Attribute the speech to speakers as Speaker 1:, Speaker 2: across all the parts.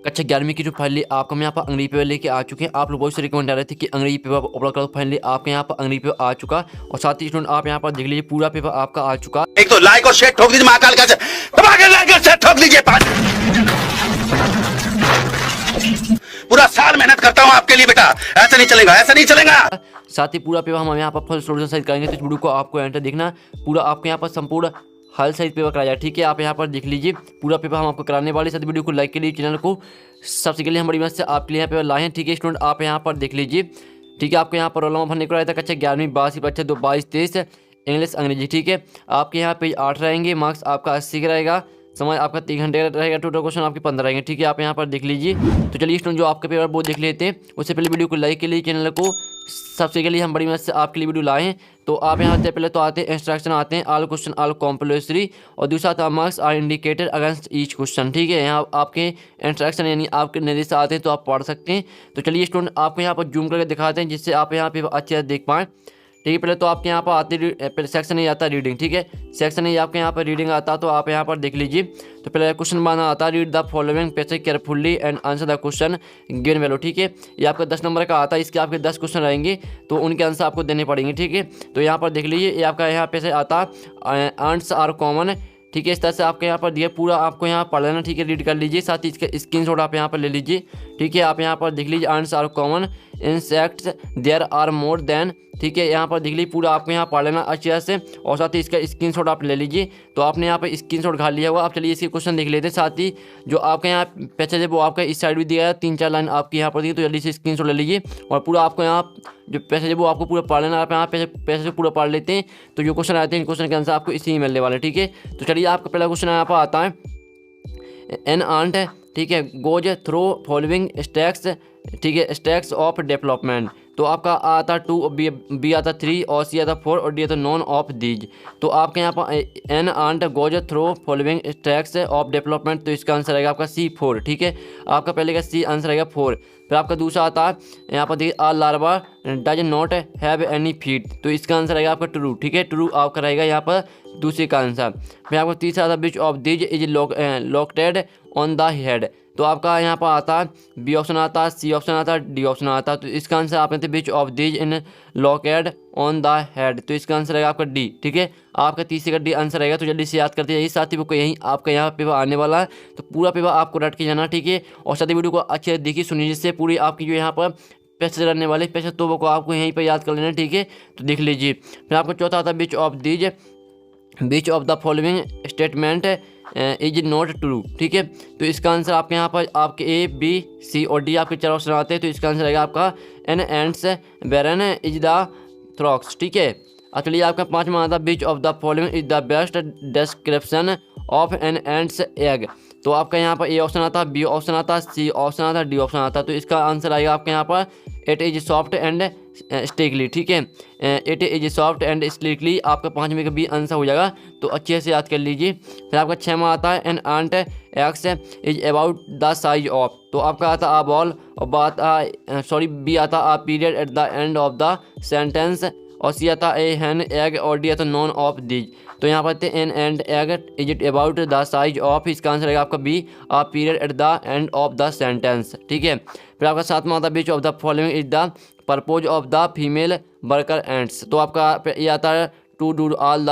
Speaker 1: कक्षा 11वीं की जो फाइनली आपको हम यहाँ पर अंग्रेजी पेपर लेके आ चुके हैं। आप लोग बहुत से रिकमेंड आ रहे थे कि अंग्रेजी पेपर अपलोड करो, फाइनली आपके यहाँ पर अंग्रेजी पेपर आ चुका और साथ ही स्टूडेंट आप यहाँ पर देख लीजिए पूरा पेपर आपका आ चुका।
Speaker 2: एक तो लाइक और शेयर ठोक दीजिए, महाकाल का लाइक और शेयर ठोक दीजिए। पूरा साल मेहनत करता हूँ आपके लिए बेटा, ऐसा नहीं चलेगा, ऐसा नहीं चलेगा।
Speaker 1: साथ ही पूरा पेपर हम यहाँ पर फुल सोल्यूशन साइज करेंगे, तो इस वीडियो को आपको एंटर देखना। पूरा आपको यहाँ पर संपूर्ण हल साइज पेपर कराया जाए, ठीक है। आप यहाँ पर देख लीजिए पूरा पेपर हम आपको कराने वाले। साथ वीडियो को लाइक के लिए चैनल को सबसे के लिए हम बड़ी मदद से आपके लिए यहाँ पेपर लाए हैं, ठीक है स्टूडेंट। आप यहाँ पर देख लीजिए, ठीक है। आपको यहाँ पर रोल नंबर भरने को आया था कक्षा 11वीं 82 बच्चे 2 22 23 इंग्लिश अंग्रेजी, ठीक है। आपके यहाँ पेज 8 रहेंगे, मार्क्स आपका 80 का रहेगा, समय आपका 3 घंटे का रहेगा, टोटल क्वेश्चन आपके 15 रहेंगे, ठीक है। आप यहाँ पर देख लीजिए। तो चलिए स्टूडेंट जो आपका पेपर वो देख लेते हैं। उससे पहले वीडियो को लाइक के लिए चैनल को सबसे के लिए हम बड़ी मदद से आपके लिए वीडियो लाए हैं। तो आप यहाँ से पहले तो आते हैं इंस्ट्रक्शन आते हैं, ऑल क्वेश्चन ऑल कॉम्पल्सरी, और दूसरा था marks are indicated against each question, ठीक है। यहाँ आपके इंस्ट्रक्शन यानी आपके निर्देश आते हैं तो आप पढ़ सकते हैं। तो चलिए स्टूडेंट आपको यहाँ पर जूम करके दिखाते हैं जिससे आप यहाँ पे अच्छे से देख पाएँ, ठीक है। पहले तो आपके यहाँ पर आते पहले सेक्शन नहीं आता रीडिंग, ठीक है। सेक्शन नहीं आपके यहाँ पर रीडिंग आता, तो आप यहाँ पर देख लीजिए। तो पहले क्वेश्चन बनाना आता है, read the following passage carefully and answer the question given below, ठीक है। ये आपका 10 नंबर का आता है, इसके आपके 10 क्वेश्चन रहेंगे तो उनके आंसर आपको देने पड़ेंगे, ठीक है। तो यहाँ पर देख लीजिए ये आपका यहाँ पैसे आता आंसर आर कॉमन, ठीक है। इस तरह से आपके यहाँ पर दिया, पूरा आपको यहाँ पढ़ लेना, ठीक है। रीड कर लीजिए, साथ ही इसका स्क्रीनशॉट आप यहाँ पर ले लीजिए, ठीक है। आप यहाँ पर देख लीजिए answer are common insects there are more than, ठीक है। यहाँ पर देख लीजिए पूरा आपको यहाँ पढ़ लेना अच्छी तरह से, और साथ ही इसका स्क्रीनशॉट आप ले लीजिए। तो आपने यहाँ पर स्क्रीनशॉट खा लिया हुआ। आप चलिए इसके क्वेश्चन देख लेते हैं। साथ ही जो आपके यहाँ पैसेज है वो आपका इस साइड भी दिया है, 3-4 लाइन आपकी यहाँ पर दी, तो जल्दी से स्क्रीनशॉट ले लीजिए और पूरा आपको यहाँ जो पैसेज है वो आपको पूरा पढ़ लेना। आप यहाँ पैसेज पूरा पढ़ लेते हैं तो जो क्वेश्चन आते हैं क्वेश्चन के आंसर आपको इसी में मिलने वाले, ठीक है। तो चलिए आपका पहला क्वेश्चन यहाँ पर आता है, एन आंट, ठीक है, गोज थ्रो फॉलोइंग स्टैक्स, ठीक है, स्टैक्स ऑफ डेवलपमेंट। तो आपका आता 2, बी आता 3, और सी आता 4, और डी आता नॉन ऑफ दीज। तो आपके यहाँ पर an ant goes through following stacks of development, तो इसका आंसर रहेगा आपका C4, ठीक है। आपका पहले का सी आंसर रहेगा 4। फिर आपका दूसरा आता है यहाँ पर देखिए, a larva does not have any feet, तो इसका आंसर रहेगा आपका ट्रू, ठीक है। ट्रू आपका रहेगा यहाँ पर दूसरे का आंसर। फिर आपका तीसरा आता विच of these is located on the head, तो आपका यहाँ पर आता है बी ऑप्शन आता है, सी ऑप्शन आता है, डी ऑप्शन आता है। तो इसका आंसर आप लेते विच of these in located on the head, तो इसका आंसर रहेगा आपका डी, ठीक है। आपका तीसरे का डी आंसर रहेगा। तो जल्दी से याद करते जाइए, साथ ही वो यहीं आपका यहाँ पेपर आने वाला है, तो पूरा पेपर आपको रट के जाना, ठीक है। और साथ ही वीडियो को अच्छे से देखिए सुनिए, जिससे पूरी आपकी जो यहाँ पर पैसेज रहने वाले पैसेज तो वो आपको यहीं पर याद कर लेना, ठीक है। तो देख लीजिए। फिर आपका चौथा आता है विच of these beach of the following statement is not true, ठीक है। तो इसका आंसर आपके यहाँ पर आपके ए, बी, सी और डी आपके 4 ऑप्शन आते हैं। तो इसका आंसर रहेगा आपका an ant's barren is the thorax, ठीक है। अब चलिए आपका 5वां आता है which of the following is the best description of an ant's egg. तो आपका यहाँ पर ए ऑप्शन आता है, बी ऑप्शन आता है, सी ऑप्शन आता है, डी ऑप्शन आता है। तो इसका आंसर आएगा आपके यहाँ पर इट इज सॉफ्ट एंड स्टिकली, ठीक है। इट इज सॉफ्ट एंड स्टिकली आपका 5वें का बी आंसर हो जाएगा, तो अच्छे से याद कर लीजिए। फिर आपका 6वां आता है an ant eggs is about the size of, तो आपका आता आ बॉल, और बात बी आता a period at the end of the sentence, और सी आता ए हैन एग, और डी आता नॉन ऑफ दीज। तो यहाँ पर an ant egg is it about the size of, इसका आंसर रहेगा आपका B a period at the end of the sentence, ठीक है। फिर आपका 7वां आता है which of the following is the purpose of the female worker ants, तो आपका ये आता है to do all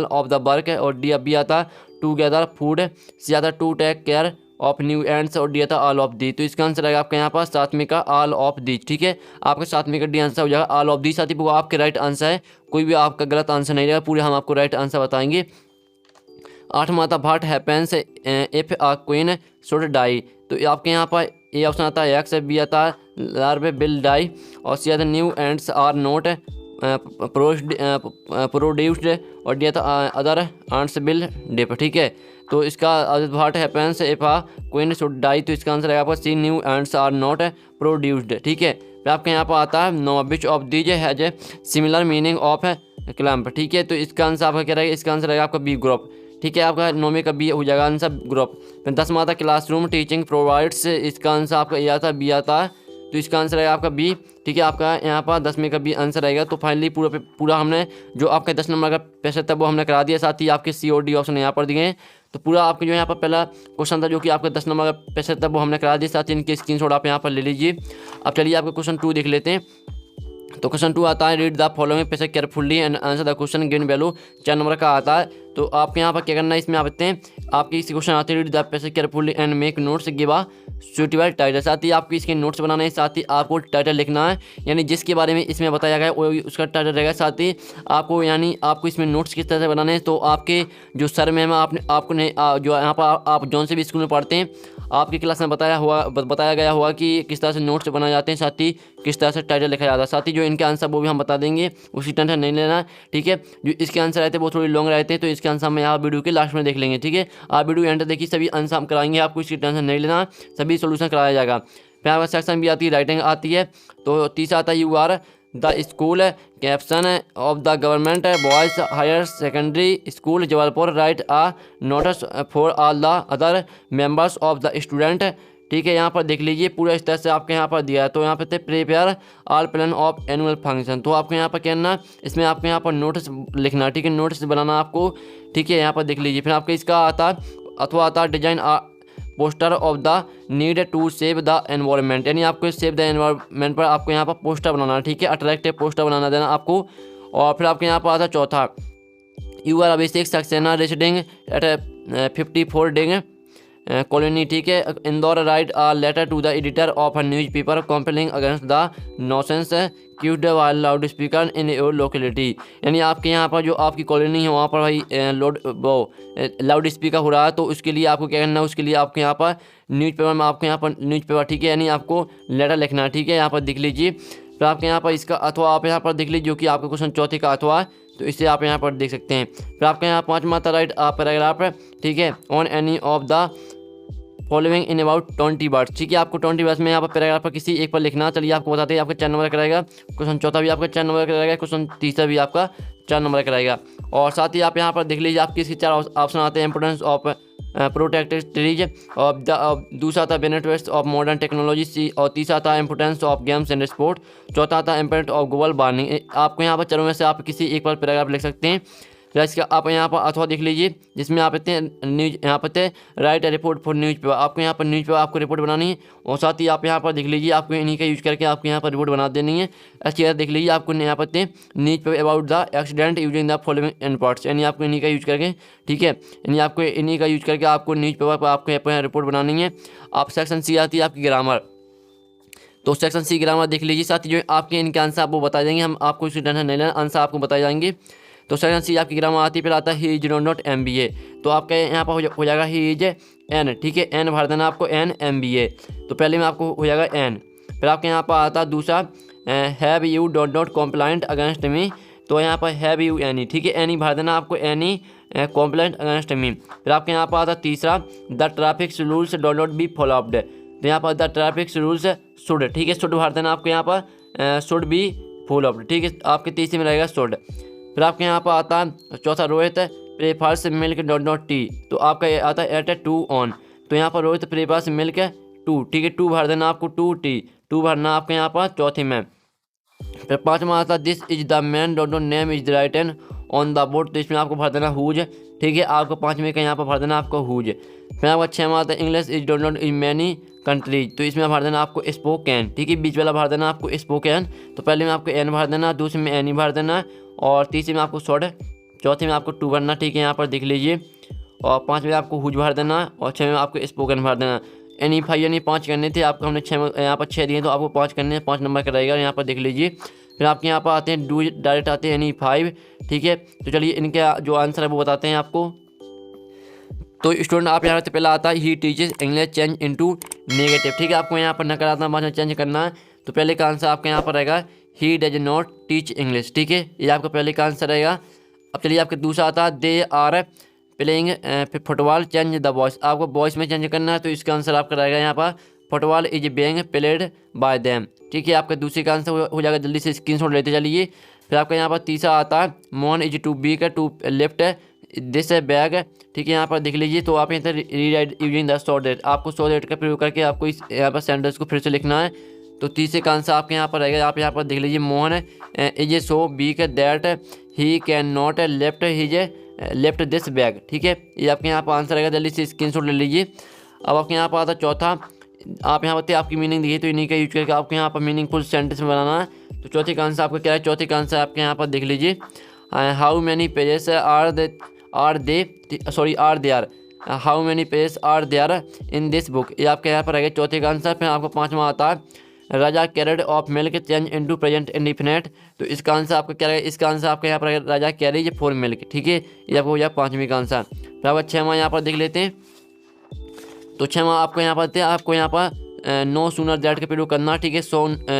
Speaker 1: of the work, और डी बी आता टूगेदर फूड, सी आता to take care of new ants, और डी आता ऑल ऑफ दी। तो इसका आंसर रहेगा आपके यहाँ पर 7वें का ऑल ऑफ दीज, ठीक है। आपका 7वें का डी आंसर हो जाएगा ऑल ऑफ दीज। साथ ही वो आपके राइट आंसर है, कोई भी आपका गलत आंसर नहीं रहेगा, पूरे हम आपको राइट आंसर बताएंगे। 8वां आता what happens if a queen should die, तो आपके यहाँ पर ए ऑप्शन आता है एक्स, बी आता है लार्वे विल डाई, और सी आता new ants are not produced, और डी आता अदर आंट्स विल डिप, ठीक है। तो इसका what happens if a queen should die, तो इसका आंसर रहेगा आपका C new ants are not produced, ठीक है। फिर आपके यहाँ पर आता है नो which of these has a similar meaning of clamp, ठीक है। तो इसका आंसर आपका क्या रहेगा, इसका आंसर रहेगा आपका बी ग्रुप, ठीक है। आपका 9वें का बी हो जाएगा आंसर ग्रुप। फिर 10वां आता क्लासरूम टीचिंग प्रोवाइड्स, इसका आंसर आपका ए आता बी आता है, तो इसका आंसर रहेगा आपका बी, ठीक है। आपका यहाँ पर 10वें का बी आंसर रहेगा। तो फाइनली पूरा हमने जो आपका 10 नंबर का पैसा था वो हमने करा दिया, साथ ही आपके सी और डी ऑप्शन यहाँ पर दिए हैं। तो पूरा आपके जो यहाँ पर पहला क्वेश्चन था जो कि आपका 10 नंबर का पैसे था वो हमने करा दिया, साथ ही इनके स्क्रीनशॉट आप यहाँ पर ले लीजिए। अब चलिए आपका क्वेश्चन 2 देख लेते हैं। तो क्वेश्चन 2 आता है, रीड द फॉलोइंग पैसे carefully and answer the question given value. 4 number का आता है। तो आपके यहाँ पर क्या करना है, इसमें आप आते हैं आपके इसी क्वेश्चन आते हैं, रीड द पैसे carefully and make notes give a suitable title. साथ ही आपको इसके नोट्स बनाने हैं, साथ ही आपको टाइटल लिखना है, यानी जिसके बारे में इसमें बताया गया है वो उसका टाइटल रहेगा। साथ ही आपको यानी आपको इसमें नोट्स किस तरह से बनाने हैं, तो आपके जो सर मैम आपको नहीं जो यहाँ पर आप जौन से भी स्कूल में पढ़ते हैं आपकी क्लास में बताया गया होगा कि किस तरह से नोट्स बनाए जाते हैं, साथ ही किस तरह से टाइटल लिखा जाता है। साथ ही जो इनके आंसर वो भी हम बता देंगे, उसकी टेंशन नहीं लेना, ठीक है। जो इसके आंसर रहते हैं वो थोड़ी लॉन्ग रहते हैं, तो इसके आंसर हम यहाँ वीडियो के लास्ट में देख लेंगे, ठीक है। आप वीडियो एंड देखिए, सभी आंसर हम कराएंगे, आपको इसकी टेंशन नहीं लेना, सभी सोल्यूशन कराया जाएगा। फिर आपका सेक्शन भी आती है, राइटिंग आती है। तो तीसरा आता है, you are the school caption of the government boys higher secondary school Jabalpur, write a notice for all the other members of the student, ठीक है। यहाँ पर देख लीजिए पूरा इस तरह से आपके यहाँ पर दिया है। तो यहाँ पे थे prepare all plan of annual function. तो आपको यहाँ पर क्या करना, इसमें आपको यहाँ पर नोटिस लिखना, ठीक है, नोटिस बनाना आपको, ठीक है। यहाँ पर देख लीजिए। फिर आपको इसका आता अथवा आता design poster of the need to save the environment, यानी आपको सेव द एनवायरनमेंट पर आपको यहाँ पर पोस्टर बनाना, ठीक है, अट्रैक्टिव पोस्टर बनाना देना आपको। और फिर आपके यहाँ पर आता चौथा, you are Abhishek Saxena residing at 54 डिंग कॉलोनी, ठीक है, Indore, write a letter to the editor of a newspaper complaining against the nuisance caused loudspeaker in your locality, यानी आपके यहाँ पर जो आपकी कॉलोनी है वहाँ पर भाई लाउड स्पीकर हो रहा है, तो उसके लिए आपको क्या करना है, उसके लिए आपके यहाँ पर न्यूज़पेपर में आपके यहाँ पर न्यूज़पेपर, ठीक है, यानी आपको लेटर लिखना है, ठीक है। यहाँ पर देख लीजिए। फिर आपके यहाँ पर इसका अथवा आप यहाँ पर देख लीजिए, जो कि आपका क्वेश्चन चौथे का अथवा है, तो इसे आप यहाँ पर देख सकते हैं। फिर आपके यहाँ 5वां आता राइट पैराग्राफ, ठीक है, on any of the following in about 20 words, ठीक है। आपको 20 वर्ड्स में यहाँ पर पैराग्राफ पर किसी एक पर लिखना। चलिए आपको बताते हैं, आपका 4 नंबर का रहेगा क्वेश्चन चौथा भी आपका 4 नंबर का रहेगा, क्वेश्चन तीसरा भी आपका 4 नंबर का रहेगा। और साथ ही आप यहाँ पर देख लीजिए, आपके इसके 4 ऑप्शन आते हैं, इंपोर्टेंस ऑफ प्रोटेक्टेड ट्रीज, और दूसरा था बेनिफिट्स ऑफ मॉडर्न टेक्नोलॉजी, और तीसरा था importance of games and sport, चौथा था इम्पैक्ट ऑफ ग्लोबल वार्मिंग। आपको यहाँ पर चारों में से आप किसी एक पर पैराग्राफ लिख सकते हैं। फिर इसका आप यहाँ पर अथवा देख लीजिए, जिसमें आप इतने न्यूज यहाँ पर थे right report for news paper, आपको यहाँ पर न्यूज पेपर आपको रिपोर्ट बनानी है। और साथ ही आप यहाँ पर देख लीजिए, आपको इन्हीं का यूज करके आपको यहाँ पर रिपोर्ट बना देनी है। अच्छी तरह देख लीजिए, आपको यहाँ पर थे news paper about the accident using the following inputs, यानी आपको इन्हीं का यूज करके, ठीक है, यानी आपको इन्हीं का यूज करके आपको न्यूज पेपर पर आपको यहाँ रिपोर्ट बनानी है। आप सेक्शन सी आती है आपकी ग्रामर, तो सेक्शन सी ग्रामर देख लीजिए। साथ ही जो आपके इनके आंसर आपको बता देंगे, हम आपको इसकी टेंशन नहीं लेना, आंसर आपको बताए जाएंगे। तो सेक्शन सी आपकी ग्रामर आती है। फिर आता है ही इज नॉट MBA, तो आपका यहाँ पर हो जाएगा ही इज एन, ठीक है, एन भर देना आपको, एन MBA, तो पहले में आपको हो जाएगा एन। फिर आपके यहाँ पर आता है दूसरा have U dot compliant against me, तो यहाँ पर हैव यू एनी, ठीक है, एनी भर देना आपको, एनी कॉम्प्लाइंट अगेंस्ट मी। फिर आपके यहाँ पर आता है तीसरा, the traffic rules ought be followed, तो यहाँ पर द ट्रैफिक रूल्स शुड, ठीक है, शुड भर देना आपको यहाँ पर शुड बी फॉलोअप्ड, ठीक है, आपके तीसरे में रहेगा शुड। फिर आपके यहाँ पर आता है चौथा, Rohit prefers milk dot T, तो आपका ये आता है एट 2 ऑन, तो यहाँ पर रोहित प्रेफर्स मिल्क 2, ठीक है, 2 भर देना आपको, 2 टी, 2 भरना आपके यहाँ पर चौथे में। फिर 5वां आता है this is the man dot name is written on the board, तो इसमें आपको भर देना हुज, ठीक है, आपको 5वें का यहाँ पर भर देना आपको हुज। फिर आपका 6वां आता है English is dot in many countries, तो इसमें भर देना आपको स्पोकन, ठीक है, बीच वाला भर देना आपको स्पोकन, तो पहले में आपको एन भर देना, दूसरे में एनी भर देना, और तीसरे में आपको शॉर्ट, चौथे में आपको 2 भरना, ठीक है, यहाँ पर देख लीजिए। और 5वें में आपको हुज भर देना, और 6वें में आपको स्पोकन भर देना। एनी 5 यानी 5 करने थे आपको, हमने 6 यहाँ पर 6 दिए, तो आपको 5 करने हैं, 5 नंबर का रहेगा, यहाँ पर देख लीजिए। फिर आपके यहाँ पर आते हैं डू डायरेक्ट आते हैं एनी 5, ठीक है। तो चलिए इनके जो आंसर है वो बताते हैं आपको। तो स्टूडेंट आप यहाँ से पहला आता है he teaches English change into negative, ठीक है, आपको यहाँ पर नकारात्मक भाषा चेंज करना है। तो पहले का आंसर आपके यहाँ पर रहेगा he does not teach English, ठीक है, ये आपका पहले का आंसर रहेगा। अब चलिए आपके दूसरा आता है they are playing football change the voice, आपको वॉइस में चेंज करना है, तो इसका आंसर आपका रहेगा यहाँ पर football is being played by them, ठीक है, आपका दूसरे का आंसर हो जाएगा। जल्दी से स्क्रीनशॉट लेते चलिए। फिर आपका यहाँ पर तीसरा आता है Mohan is to be to lift this bag, ठीक है, यहाँ पर देख लीजिए। तो आप यहाँ से rewrite using the short date, आपको शॉर्ट डेट का प्रयोग करके आपको इस यहाँ पर सेंटेंस को फिर से लिखना है। तो तीसरे का आंसर आपके यहाँ पर रहेगा, आप यहाँ पर देख लीजिए Mohan is so weak that he can not lift his left this bag, ठीक है। ये आपके यहाँ पर आंसर आएगा, जल्दी से स्क्रीनशॉट ले लीजिए। अब आपके यहाँ पर आता चौथा, आप यहाँ पर आपकी मीनिंग देखिए, तो इन्हीं का यूज करके आपको यहाँ पर मीनिंगफुल सेंटेंस में बनाना है। तो चौथे का आंसर आपका क्या है, चौथे का आंसर आपके यहाँ पर देख लीजिए, how many pages are they are how many pages are there in this book. ये आपके यहाँ पर रहेगा चौथे का आंसर। फिर आपको पाँचवा आता है, Raja carried of milk change into present indefinite. तो इसका आंसर आपका क्या रहेगा, इसका आंसर आपके यहाँ पर रहेगा राजा कैरिज फॉर मिल्क, ठीक है। ये आपको हो जाएगा पाँचवीं का आंसर। फिर आपका छठवां यहाँ पर देख लेते हैं। तो छठवां आपको यहाँ पर आपको यहाँ पर नो सूनर दैट का प्रयोग करना, ठीक है।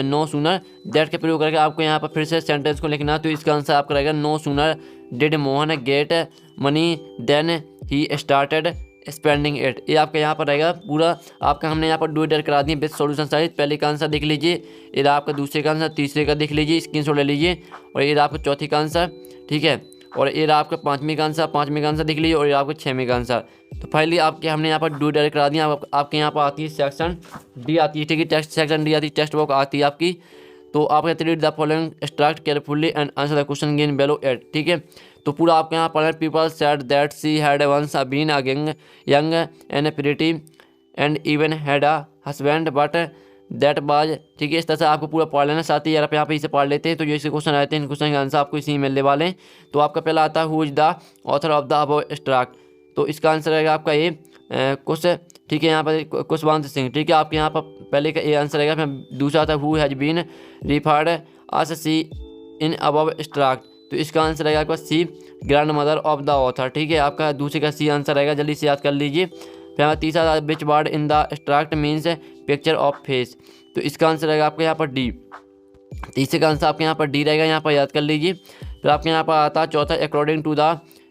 Speaker 1: नो सूनर दैट का प्रयोग करके आपको यहाँ पर फिर से सेंटेंस को लिखना। तो इसका आंसर आपका रहेगा, no sooner did Mohan get money than he started spending it. ये आपका यहाँ पर रहेगा पूरा आपका, हमने यहाँ पर डू इट करा दिए विद सॉल्यूशन साइज। पहले का आंसर देख लीजिए, ये आपका दूसरे का आंसर, तीसरे का देख लीजिए, स्क्रीनशॉट ले लीजिए। और ये आपका चौथी का आंसर, ठीक है। और ये आपका पाँचवीं का आंसर देख लीजिए। और ये आपका छठवीं का आंसर। तो फाइनली आपके हमने यहाँ पर डू डायरेक्ट करा दिया। आपके यहाँ पर आती है सेक्शन डी आती है, ठीक है। टेक्स्ट सेक्शन डी आती है, टेक्स्ट बुक आती है आपकी। तो आप कहते read the following extract carefully and answer the question given below at, ठीक है। तो पूरा आपके यहाँ पर people said that she had once been a young and pretty and even had a husband but that was, ठीक है। इस तरह से आपको पूरा पढ़ लेना, साथ ही यार आप यहाँ पे इसे पढ़ लेते हैं। तो जो इसके क्वेश्चन आते हैं, इन क्वेश्चन के आंसर आपको इसी में मिलने वाले हैं। तो आपका पहला आता है, who is the author of the above extract. तो इसका आंसर रहेगा आपका ये कुछ, ठीक है। यहाँ पर कुशवंत सिंह, ठीक है। आपके यहाँ पर पहले का ये आंसर रहेगा। फिर दूसरा आता है, who has been referred as C in above extract. तो इसका आंसर रहेगा आपका C, grandmother of the author, ठीक है। आपका दूसरे का सी आंसर रहेगा, जल्दी से याद कर लीजिए। फिर हमारा तीसरा, which word in the extract means picture of face. तो इसका आंसर रहेगा आपका यहाँ पर डी। तीसरे का आंसर आपके यहाँ पर डी रहेगा, यहाँ पर याद कर लीजिए। फिर आपके यहाँ पर आता है चौथा, according to the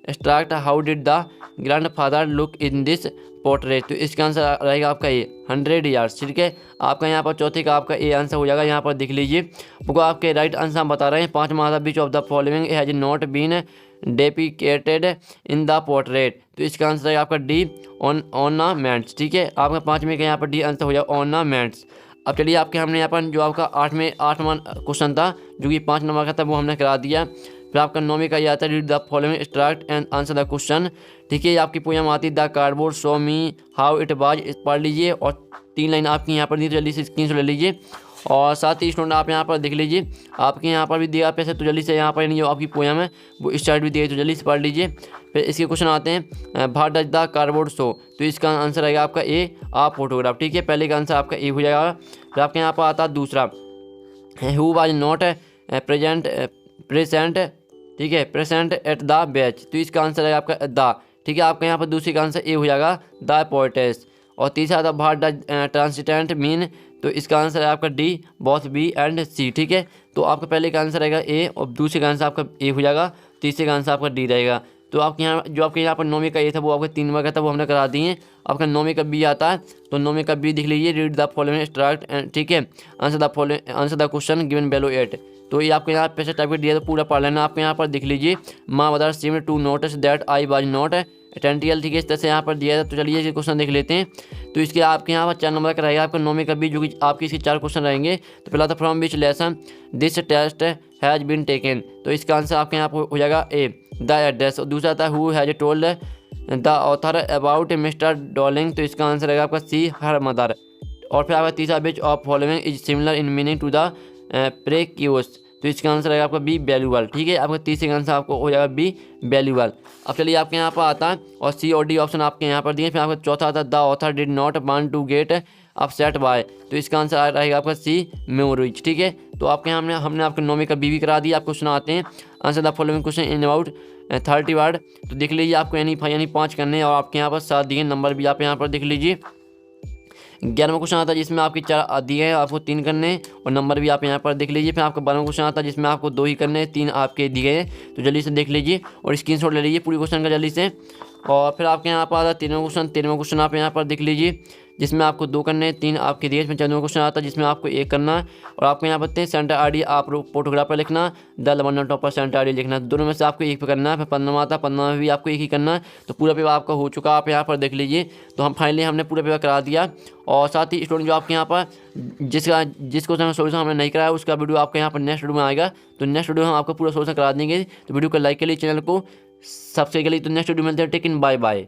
Speaker 1: extract how did the grandfather look in this portrait. तो इसका आंसर रहेगा आपका ए, 100 ईयर्स, ठीक है। आपका यहाँ पर चौथे का आपका ए आंसर हो जाएगा। यहाँ पर देख लीजिए, वो आपके राइट आंसर हम बता रहे हैं। पाँचवा आता, which of the following has not been depicted in the portrait. तो इसका आंसर रहेगा आपका डी, ऑर्नामेंट्स, ठीक है। आपका पाँचवें का यहाँ पर डी आंसर हो जाएगा, ऑर्नामेंट्स। अब चलिए आपके हमने यहाँ पर जो आपका आठवां क्वेश्चन था, जो कि 5 नंबर का था, वो हमने करा दिया। फिर आपका 9वीं का ये आता है, read the following extract and answer the question, ठीक है। आपकी पोएम आती है, the cardboard show me how it was, पढ़ लीजिए। और 3 लाइन आपकी यहाँ पर दी, तो जल्दी से स्क्रीनशॉट ले लीजिए। और साथ ही स्टूडेंट आप यहाँ पर देख लीजिए, आपके यहाँ पर भी दिया पैसे, तो जल्दी से यहाँ पर जो आपकी पोएम है वो स्टार्ट भी दिए, तो जल्दी से पढ़ लीजिए। फिर इसके क्वेश्चन आते हैं, भाट डज द कार्डबोर्ड शो। तो इसका आंसर आएगा आपका ए, आप फोटोग्राफ, ठीक है। पहले का आंसर आपका ए हो जाएगा। फिर आपके यहाँ पर आता है दूसरा, हु वाज नॉट प्रेजेंट, ठीक है, प्रेजेंट एट द बैच। तो इसका आंसर है आपका द, ठीक है। आपका यहाँ पर दूसरी का आंसर ए हो जाएगा, द पोएटेस। और तीसरा था, भाट द ट्रांसिटेंट मीन। तो इसका आंसर है आपका डी, बोथ बी एंड सी, ठीक है। तो आपका पहले का आंसर रहेगा ए, और दूसरे का आंसर आपका ए हो जाएगा, तीसरे का आंसर आपका डी रहेगा। तो आपके यहाँ जो आपके यहाँ पर 9वीं का ए था, वो आपका 3 नंबर का था, वो हमने करा दिए। आपका 9वीं का बी आता है, तो 9वीं का बी दिख लीजिए, रीड द फॉलोइंग एक्सट्रैक्ट, ठीक है, answer the question given below at. तो ये आपके यहाँ पैसे टाइप दिया, तो पूरा पढ़ लेना। आपके यहाँ पर दिख लीजिए, my mother seemed to notice that I was not attentive, ठीक है। इस तरह से यहाँ पर दिया था। तो चलिए ये क्वेश्चन देख लेते हैं। तो इसके आपके यहाँ पर 4 नंबर का रहेगा, आपका 9वीं का बी, जो कि आपके इसके 4 क्वेश्चन रहेंगे। तो पहला था, from which lesson this test has been taken. तो इसका आंसर आपके यहाँ पर हो जाएगा ए, द एड्रेस। और दूसरा था, who has told the author about mister Dorling. तो इसका आंसर रहेगा आपका सी, हर मदर। और फिर आपका तीसरा, which of following is similar in meaning to the precious. तो इसका आंसर रहेगा आपका बी, वैल्यूबल, ठीक है। आपका तीसरे का आंसर आपको हो जाएगा बी, वैल्यूबल। अब चलिए आपके यहाँ पर आता है, और सी और डी ऑप्शन आपके यहाँ पर दिए। फिर आपका चौथा आता है, the author did not want to get upset by. तो इसका आंसर रहेगा आपका सी, मेमोरीज, ठीक है। तो आपके यहाँ हमने आपके 9वीं का बी भी करा दिया। आपको सुनाते हैं, answer the following question in about 30 word. तो देख लीजिए, आपको यानी 5 करने, और आपके यहाँ पर 7 दिए, नंबर भी आप यहाँ पर देख लीजिए। 11वां क्वेश्चन आता है, जिसमें आपकी 4 दिए हैं, आपको 3 करने, और नंबर भी आप यहाँ पर देख लीजिए। फिर आपका 12वां क्वेश्चन आता है, जिसमें आपको 2 ही करने, 3 आपके दिए हैं। तो जल्दी से देख लीजिए और स्क्रीनशॉट ले लीजिए पूरी क्वेश्चन का जल्दी से। और फिर आपके यहाँ पर आता है 13वां क्वेश्चन आप यहाँ पर देख लीजिए, जिसमें आपको 2 करने, 3 आपके दिए। इसमें 14वां क्वेश्चन आता है, जिसमें आपको 1 करना है। और आपको यहाँ पर सेंटर आईडी आप फोटोग्राफर लिखना, द लवन टॉपर सेंटर आईडी लिखना, दोनों में से आपको एक पे करना है। फिर 15वां आता है, 15वां में भी आपको एक ही करना है। तो पूरा पेपर आपका हो चुका, आप यहाँ पर देख लीजिए। तो हम फाइनली हमने पूरा पेपर करा दिया। और साथ ही स्टूडेंट जो आपके यहाँ पर जिस क्वेश्चन का सोल्यूशन हमने नहीं कराया, उसका वीडियो आपके यहाँ पर नेक्स्ट वीडियो में आएगा। तो नेक्स्ट वीडियो हम आपको पूरा सोल्यूशन करा देंगे। तो वीडियो को लाइक के लिए, चैनल को सब्सक्राइब के लिए। तो नेक्स्ट वीडियो मिलते हैं, टेक इन, बाय बाय।